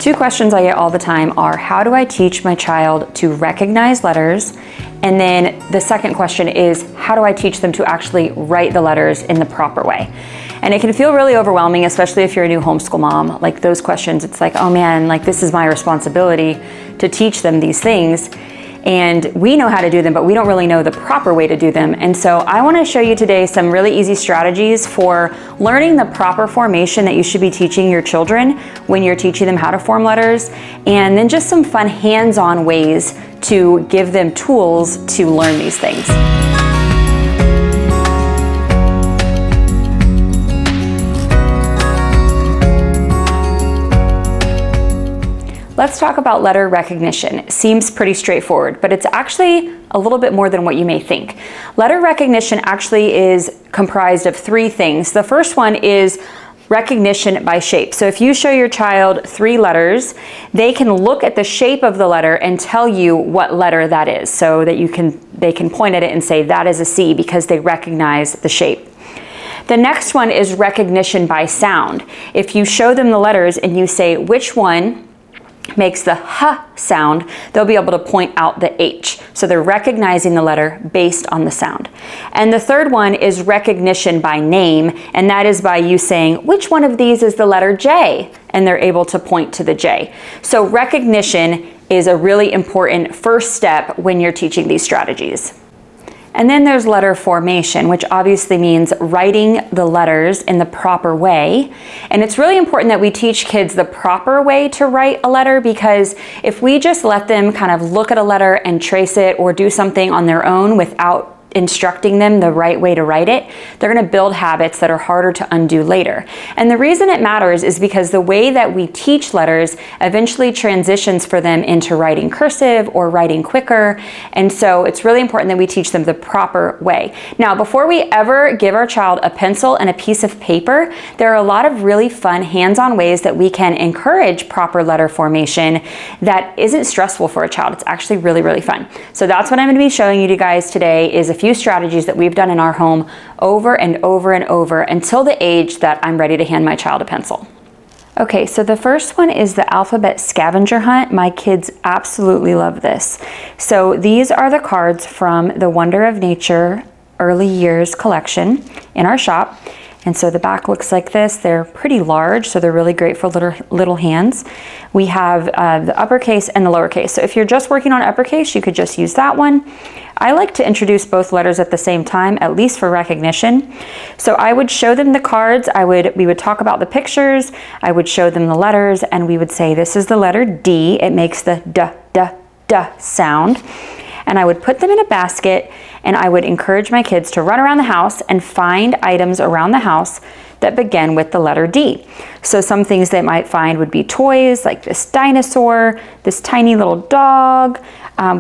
two questions I get all the time are, how do I teach my child to recognize letters? And then the second question is, how do I teach them to actually write the letters in the proper way? And it can feel really overwhelming, especially if you're a new homeschool mom. Like those questions, it's like, oh man, like this is my responsibility to teach them these things. And we know how to do them, but we don't really know the proper way to do them. And so I want to show you today some really easy strategies for learning the proper formation that you should be teaching your children when you're teaching them how to form letters, and then just some fun hands-on ways to give them tools to learn these things. Let's talk about letter recognition. It seems pretty straightforward, but it's actually a little bit more than what you may think. Letter recognition actually is comprised of three things. The first one is recognition by shape. So if you show your child three letters, they can look at the shape of the letter and tell you what letter that is, so that they can point at it and say that is a C because they recognize the shape. The next one is recognition by sound. If you show them the letters and you say which one makes the H sound, they'll be able to point out the H. So they're recognizing the letter based on the sound. And the third one is recognition by name, and that is by you saying, which one of these is the letter J? And they're able to point to the J. So recognition is a really important first step when you're teaching these strategies. And then there's letter formation, which obviously means writing the letters in the proper way. And it's really important that we teach kids the proper way to write a letter, because if we just let them kind of look at a letter and trace it or do something on their own without instructing them the right way to write it, they're going to build habits that are harder to undo later. And the reason it matters is because the way that we teach letters eventually transitions for them into writing cursive or writing quicker. And so it's really important that we teach them the proper way. Now, before we ever give our child a pencil and a piece of paper, there are a lot of really fun hands-on ways that we can encourage proper letter formation that isn't stressful for a child. It's actually really, really fun. So that's what I'm going to be showing you guys today, is a few strategies that we've done in our home over and over and over until the age that I'm ready to hand my child a pencil. Okay, so the first one is the alphabet scavenger hunt. My kids absolutely love this. So these are the cards from the Wonder of Nature Early Years collection in our shop. And so the back looks like this. They're pretty large, so they're really great for little hands. We have the uppercase and the lowercase. So if you're just working on uppercase, you could just use that one. I like to introduce both letters at the same time, at least for recognition. So I would show them the cards. We would talk about the pictures. I would show them the letters, and we would say, this is the letter D. It makes the D, D, D sound. And I would put them in a basket, and I would encourage my kids to run around the house and find items around the house that begin with the letter D. So some things they might find would be toys, like this dinosaur, this tiny little dog.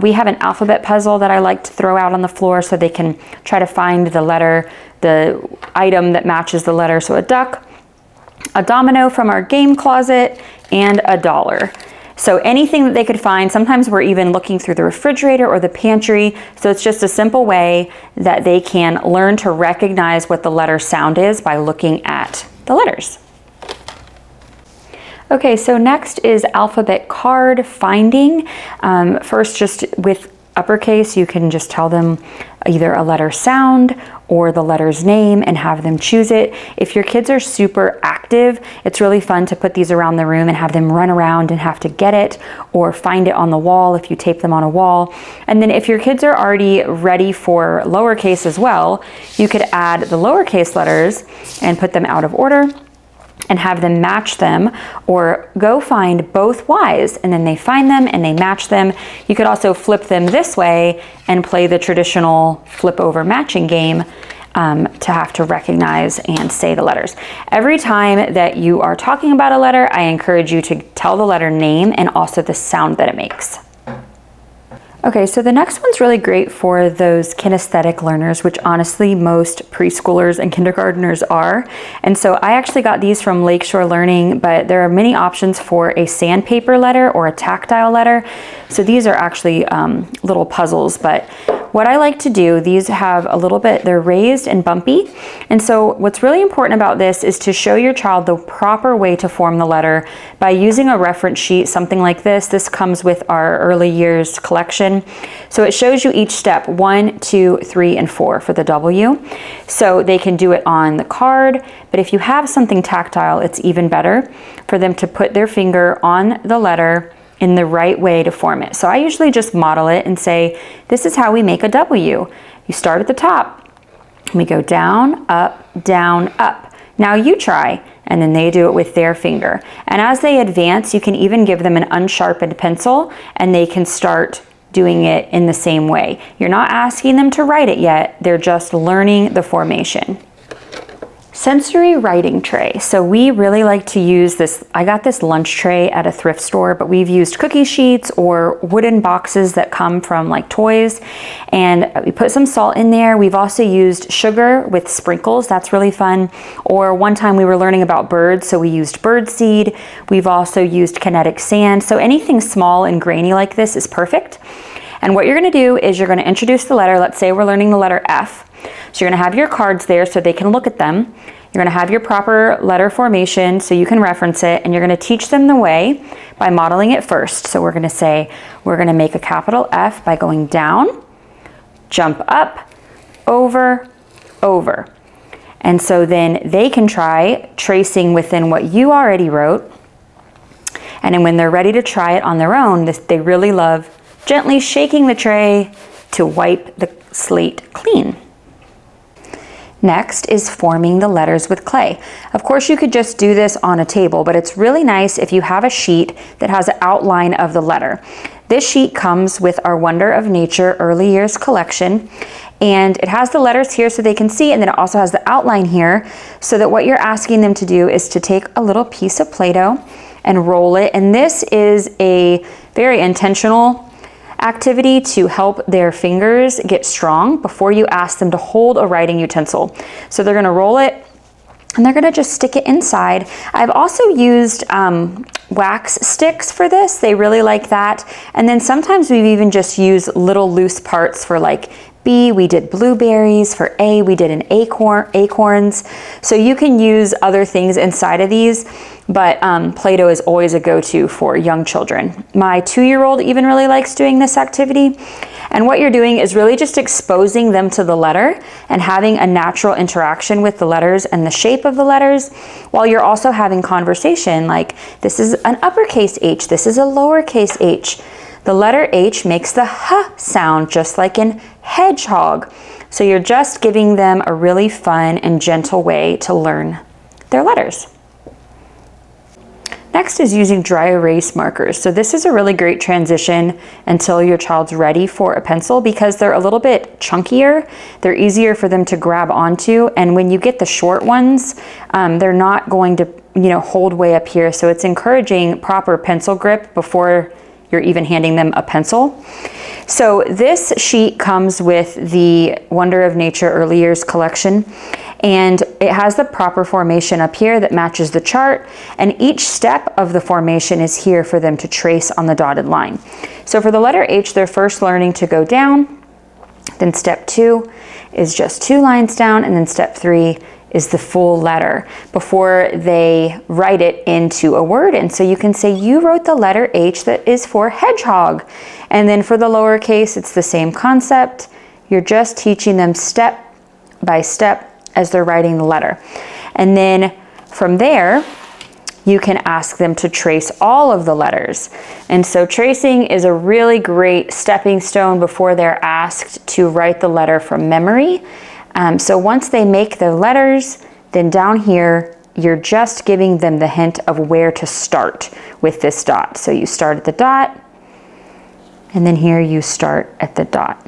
We have an alphabet puzzle that I like to throw out on the floor so they can try to find the letter, the item that matches the letter. So a duck, a domino from our game closet, and a dollar. So anything that they could find. Sometimes we're even looking through the refrigerator or the pantry. So it's just a simple way that they can learn to recognize what the letter sound is by looking at the letters. Okay, so next is alphabet card finding. First, just with uppercase, you can just tell them either a letter sound or the letter's name and have them choose it. If your kids are super active, it's really fun to put these around the room and have them run around and have to get it or find it on the wall if you tape them on a wall. And then if your kids are already ready for lowercase as well, you could add the lowercase letters and put them out of order and have them match them, or go find both Y's and then they find them and they match them. You could also flip them this way and play the traditional flip over matching game to have to recognize and say the letters. Every time that you are talking about a letter, I encourage you to tell the letter name and also the sound that it makes. Okay, so the next one's really great for those kinesthetic learners, which honestly most preschoolers and kindergartners are. And so I actually got these from Lakeshore Learning, but there are many options for a sandpaper letter or a tactile letter. So these are actually little puzzles, but what I like to do, these have a little bit, they're raised and bumpy. And so what's really important about this is to show your child the proper way to form the letter by using a reference sheet, something like this. This comes with our early years collection. So it shows you each step, 1, 2, 3, and 4 for the W. So they can do it on the card, but if you have something tactile, it's even better for them to put their finger on the letter in the right way to form it. So I usually just model it and say, this is how we make a W. You start at the top, we go down, up, up. Now you try, and then they do it with their finger. And as they advance, you can even give them an unsharpened pencil and they can start doing it in the same way. You're not asking them to write it yet, they're just learning the formation. Sensory writing tray. So we really like to use this. I got this lunch tray at a thrift store, but we've used cookie sheets or wooden boxes that come from like toys, and we put some salt in there. We've also used sugar with sprinkles. That's really fun. Or one time we were learning about birds, so we used bird seed. We've also used kinetic sand. So anything small and grainy like this is perfect. And what you're going to do is you're going to introduce the letter. Let's say we're learning the letter F. So you're going to have your cards there so they can look at them. You're going to have your proper letter formation so you can reference it, and you're going to teach them the way by modeling it first. So we're going to say we're going to make a capital F by going down, jump up, over, over. And so then they can try tracing within what you already wrote. And then when they're ready to try it on their own, they really love gently shaking the tray to wipe the slate clean. Next is forming the letters with clay. Of course, you could just do this on a table, but it's really nice if you have a sheet that has an outline of the letter. This sheet comes with our Wonder of Nature Early Years collection, and it has the letters here so they can see, and then it also has the outline here so that what you're asking them to do is to take a little piece of Play-Doh and roll it. And this is a very intentional activity to help their fingers get strong before you ask them to hold a writing utensil. So they're going to roll it and they're going to just stick it inside. I've also used wax sticks for this. They really like that. And then sometimes we've even just used little loose parts. For like B, we did blueberries. For A, we did an acorns. So you can use other things inside of these, but Play-Doh is always a go-to for young children. My 2-year-old even really likes doing this activity. And what you're doing is really just exposing them to the letter and having a natural interaction with the letters and the shape of the letters, while you're also having conversation like, this is an uppercase H, this is a lowercase h. The letter H makes the H sound just like in hedgehog. So you're just giving them a really fun and gentle way to learn their letters. Next is using dry erase markers. So this is a really great transition until your child's ready for a pencil, because they're a little bit chunkier. They're easier for them to grab onto. And when you get the short ones, they're not going to, hold way up here. So it's encouraging proper pencil grip before you're even handing them a pencil. So this sheet comes with the Wonder of Nature Early Years collection, and it has the proper formation up here that matches the chart, and each step of the formation is here for them to trace on the dotted line. So for the letter H, they're first learning to go down, then step 2 is just 2 lines down, and then step 3 is the full letter before they write it into a word. And so you can say, you wrote the letter H that is for hedgehog. And then for the lowercase, it's the same concept. You're just teaching them step by step as they're writing the letter. And then from there, you can ask them to trace all of the letters. And so tracing is a really great stepping stone before they're asked to write the letter from memory. So once they make the letters, then down here, you're just giving them the hint of where to start with this dot. So you start at the dot, and then here you start at the dot.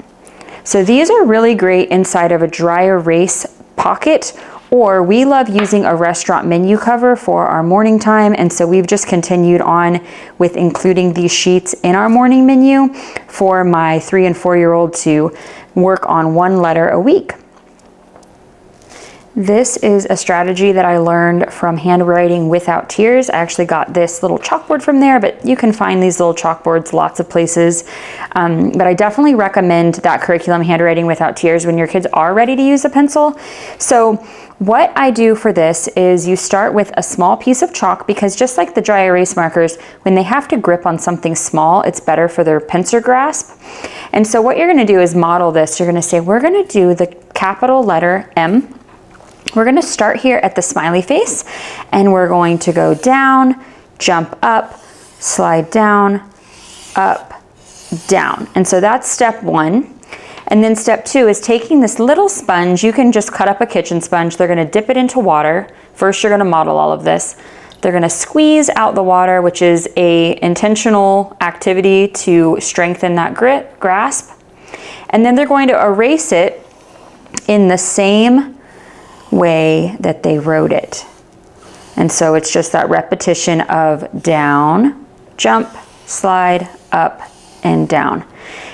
So these are really great inside of a dry erase pocket, or we love using a restaurant menu cover for our morning time. And so we've just continued on with including these sheets in our morning menu for my 3- and 4-year-old to work on one letter a week. This is a strategy that I learned from Handwriting Without Tears. I actually got this little chalkboard from there, but you can find these little chalkboards lots of places. But I definitely recommend that curriculum, Handwriting Without Tears, when your kids are ready to use a pencil. So what I do for this is you start with a small piece of chalk, because just like the dry erase markers, when they have to grip on something small, it's better for their pincer grasp. And so what you're gonna do is model this. You're gonna say, we're gonna do the capital letter M. We're gonna start here at the smiley face, and we're going to go down, jump up, slide down, up, down. And so that's step one. And then step two is taking this little sponge. You can just cut up a kitchen sponge. They're gonna dip it into water. First, you're gonna model all of this. They're gonna squeeze out the water, which is an intentional activity to strengthen that grasp. And then they're going to erase it in the same way that they wrote it. And so it's just that repetition of down, jump, slide, up, and down.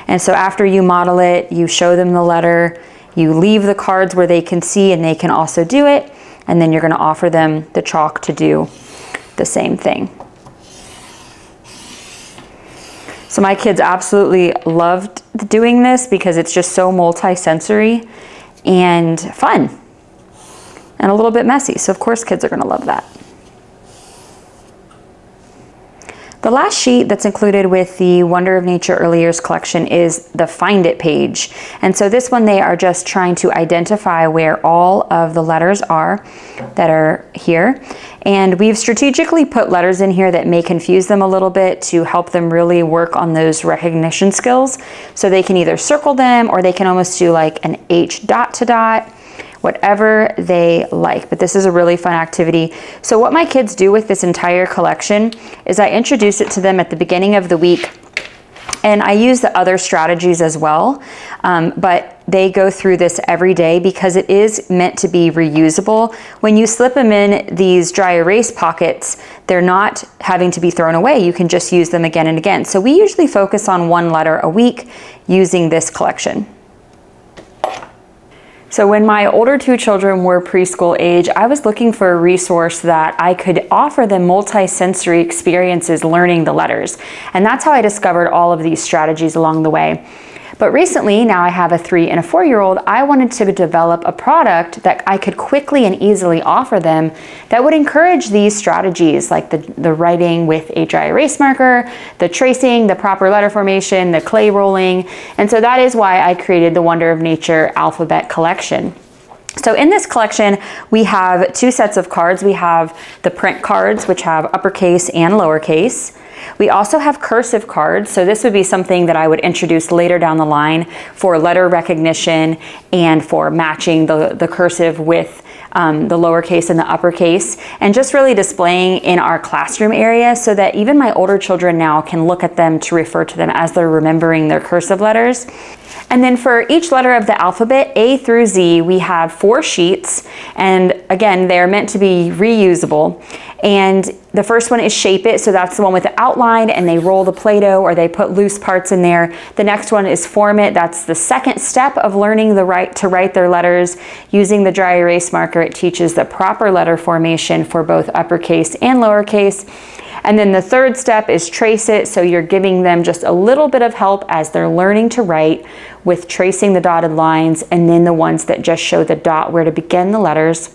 And so after you model it, you show them the letter, you leave the cards where they can see and they can also do it, and then you're gonna offer them the chalk to do the same thing. So my kids absolutely loved doing this because it's just so multi-sensory and fun. And a little bit messy, so of course kids are gonna love that. The last sheet that's included with the Wonder of Nature Early Years collection is the Find It page. And so this one, they are just trying to identify where all of the letters are that are here. And we've strategically put letters in here that may confuse them a little bit to help them really work on those recognition skills. So they can either circle them, or they can almost do like an H dot to dot, whatever they like. But this is a really fun activity. So what my kids do with this entire collection is I introduce it to them at the beginning of the week, and I use the other strategies as well, but they go through this every day because it is meant to be reusable. When you slip them in these dry erase pockets, they're not having to be thrown away. You can just use them again and again. So we usually focus on one letter a week using this collection. So when my older two children were preschool age, I was looking for a resource that I could offer them multi-sensory experiences learning the letters. And that's how I discovered all of these strategies along the way. But recently, now I have a 3- and a 4-year-old, I wanted to develop a product that I could quickly and easily offer them that would encourage these strategies, like the writing with a dry erase marker, the tracing, the proper letter formation, the clay rolling. And so that is why I created the Wonder of Nature alphabet collection. So in this collection, we have 2 sets of cards. We have the print cards, which have uppercase and lowercase. We also have cursive cards. So this would be something that I would introduce later down the line for letter recognition and for matching the cursive with the lowercase and the uppercase, and just really displaying in our classroom area so that even my older children now can look at them to refer to them as they're remembering their cursive letters. And then for each letter of the alphabet, A through Z, we have 4 sheets. And again, they're meant to be reusable. And the first one is Shape It. So that's the one with the outline, and they roll the Play-Doh or they put loose parts in there. The next one is Form It. That's the second step of learning to write their letters. Using the dry erase marker, it teaches the proper letter formation for both uppercase and lowercase. And then the third step is Trace It. So you're giving them just a little bit of help as they're learning to write with tracing the dotted lines, and then the ones that just show the dot where to begin the letters.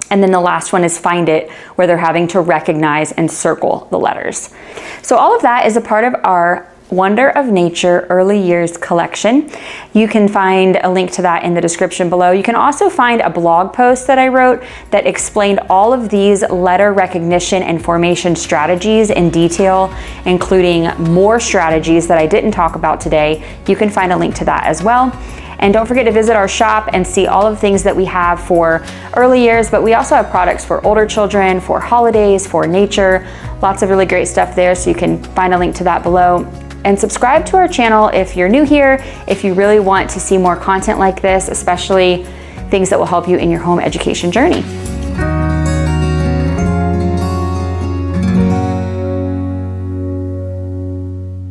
And then the last one is Find It, where they're having to recognize and circle the letters. So all of that is a part of our Wonder of Nature Early Years collection. You can find a link to that in the description below. You can also find a blog post that I wrote that explained all of these letter recognition and formation strategies in detail, including more strategies that I didn't talk about today. You can find a link to that as well. And don't forget to visit our shop and see all of the things that we have for early years, but we also have products for older children, for holidays, for nature, lots of really great stuff there. So you can find a link to that below. And subscribe to our channel if you're new here, if you really want to see more content like this, especially things that will help you in your home education journey.